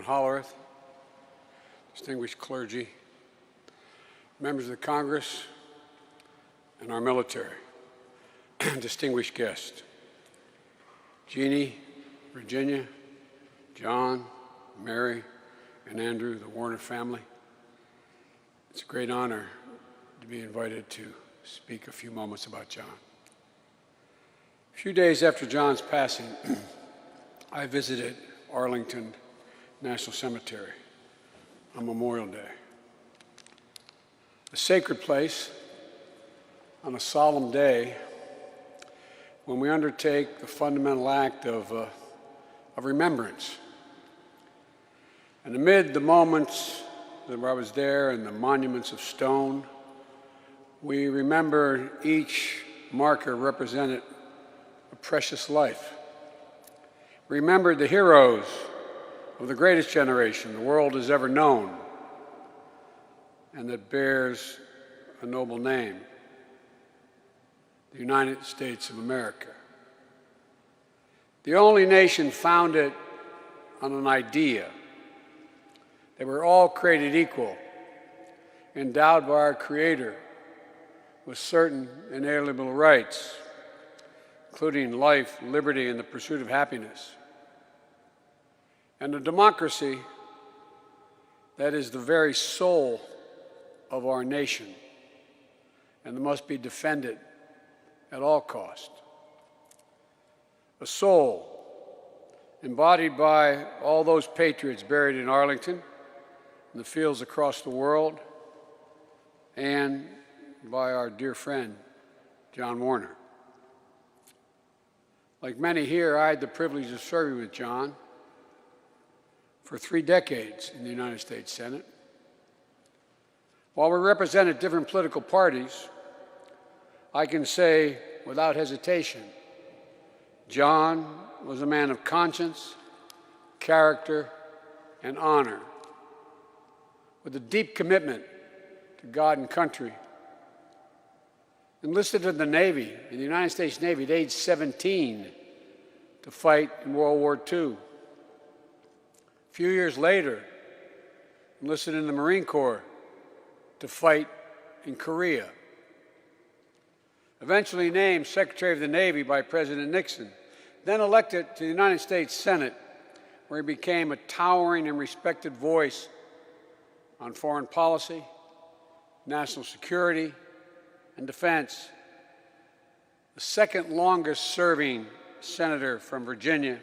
Hollerith, distinguished clergy, members of the Congress, and our military, distinguished guests, Jeannie, Virginia, John, Mary, and Andrew, the Warner family. It's a great honor to be invited to speak a few moments about John. A few days after John's passing, I visited Arlington National Cemetery on Memorial Day, a sacred place on a solemn day when we undertake the fundamental act of remembrance. And amid the moments that I was there and the monuments of stone, we remember each marker represented a precious life. Remembered the heroes of the greatest generation the world has ever known and that bears a noble name, the United States of America. The only nation founded on an idea that we're all created equal, endowed by our Creator with certain inalienable rights, including life, liberty, and the pursuit of happiness. And a democracy that is the very soul of our nation and that must be defended at all costs. A soul embodied by all those patriots buried in Arlington, in the fields across the world, and by our dear friend, John Warner. Like many here, I had the privilege of serving with John for 3 decades in the United States Senate. While we represented different political parties, I can say without hesitation, John was a man of conscience, character, and honor, with a deep commitment to God and country. Enlisted in the Navy, in the United States Navy at age 17 to fight in World War II. A few years later, enlisted in the Marine Corps to fight in Korea. Eventually named Secretary of the Navy by President Nixon, then elected to the United States Senate, where he became a towering and respected voice on foreign policy, national security, and defense. The second longest serving senator from Virginia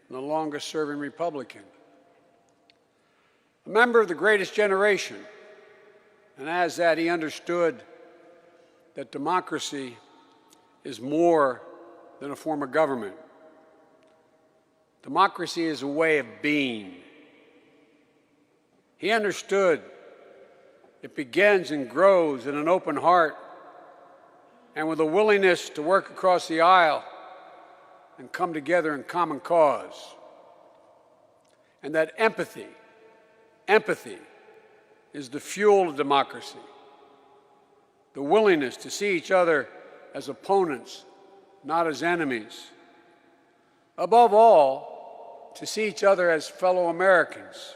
and the longest serving Republican. A member of the greatest generation, and as that he understood that democracy is more than a form of government. Democracy is a way of being. He understood it begins and grows in an open heart and with a willingness to work across the aisle and come together in common cause. And that empathy is the fuel of democracy. The willingness to see each other as opponents, not as enemies. Above all, to see each other as fellow Americans,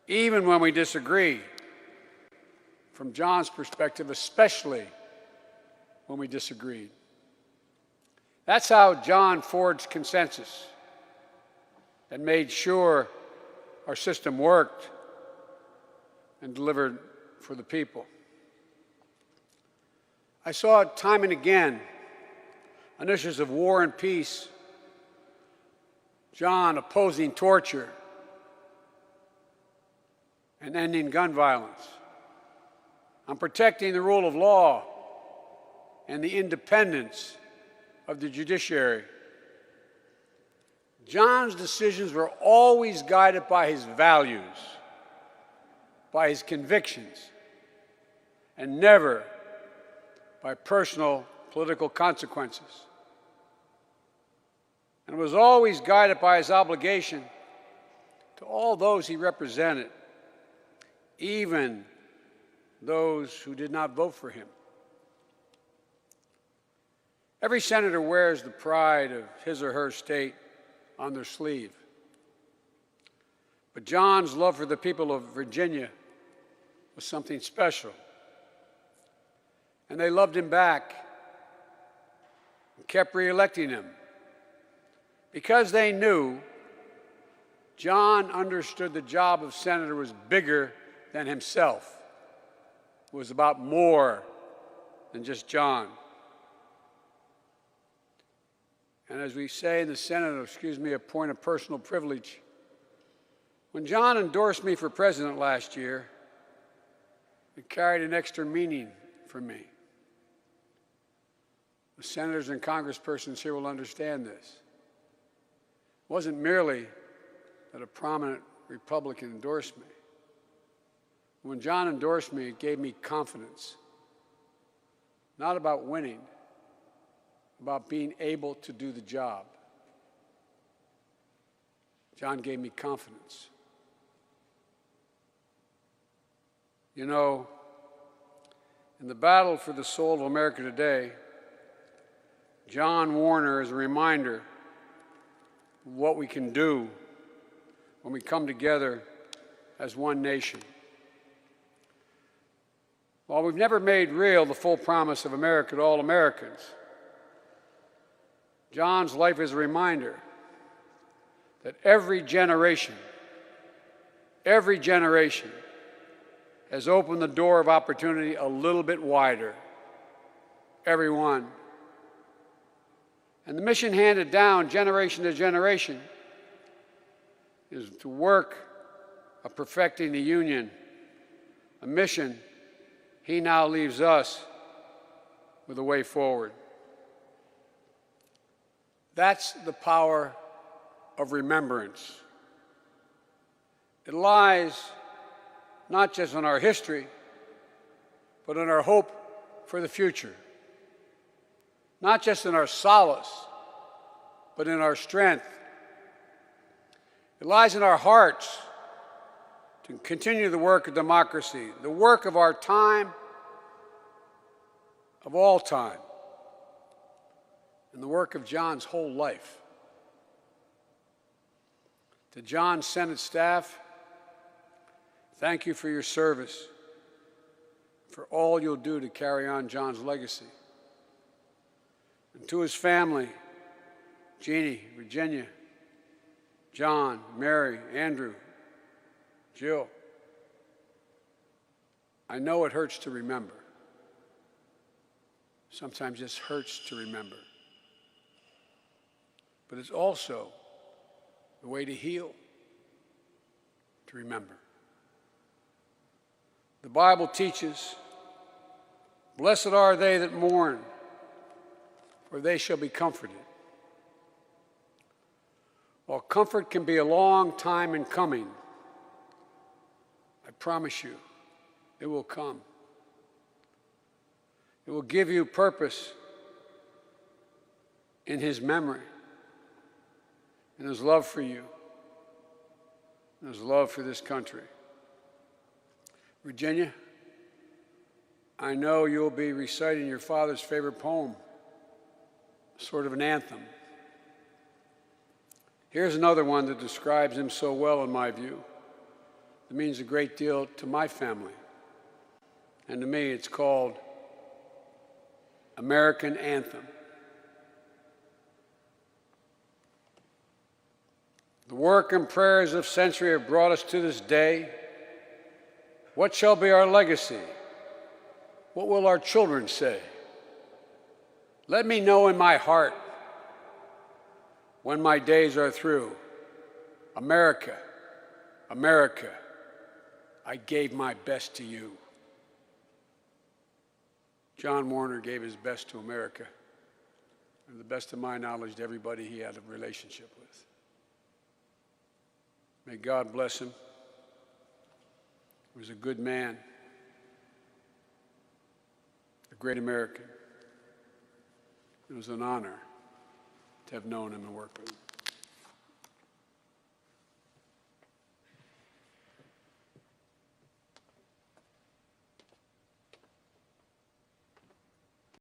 even when we disagree. From John's perspective, especially when we disagreed. That's how John forged consensus and made sure our system worked and delivered for the people. I saw it time and again on issues of war and peace, John opposing torture and ending gun violence, on protecting the rule of law and the independence of the judiciary. John's decisions were always guided by his values, by his convictions, and never by personal political consequences. And was always guided by his obligation to all those he represented, even those who did not vote for him. Every senator wears the pride of his or her state on their sleeve. But John's love for the people of Virginia was something special. And they loved him back and kept re-electing him because they knew John understood the job of senator was bigger than himself. It was about more than just John. And as we say in the Senate, excuse me, a point of personal privilege, when John endorsed me for president last year, it carried an extra meaning for me. The senators and congresspersons here will understand this. It wasn't merely that a prominent Republican endorsed me. When John endorsed me, it gave me confidence, not about winning, about being able to do the job. John gave me confidence. You know, in the battle for the soul of America today, John Warner is a reminder of what we can do when we come together as one nation. While we've never made real the full promise of America to all Americans, John's life is a reminder that every generation has opened the door of opportunity a little bit wider. Everyone. And the mission handed down generation to generation is to work of perfecting the Union, a mission he now leaves us with a way forward. That's the power of remembrance. It lies not just in our history, but in our hope for the future. Not just in our solace, but in our strength. It lies in our hearts to continue the work of democracy, the work of our time, of all time, and the work of John's whole life. To John's Senate staff, thank you for your service, for all you'll do to carry on John's legacy. And to his family, Jeannie, Virginia, John, Mary, Andrew, Jill, I know it hurts to remember. Sometimes it just hurts to remember. But it's also the way to heal, to remember. The Bible teaches, "Blessed are they that mourn, for they shall be comforted." While comfort can be a long time in coming, I promise you, it will come. It will give you purpose in His memory, in His love for you, in His love for this country. Virginia, I know you'll be reciting your father's favorite poem, sort of an anthem. Here's another one that describes him so well, in my view. It means a great deal to my family. And to me, it's called American Anthem. The work and prayers of century have brought us to this day. What shall be our legacy? What will our children say? Let me know in my heart when my days are through. America, America, I gave my best to you. John Warner gave his best to America, and to the best of my knowledge, to everybody he had a relationship with. May God bless him. He was a good man, a great American. It was an honor to have known him and worked with him.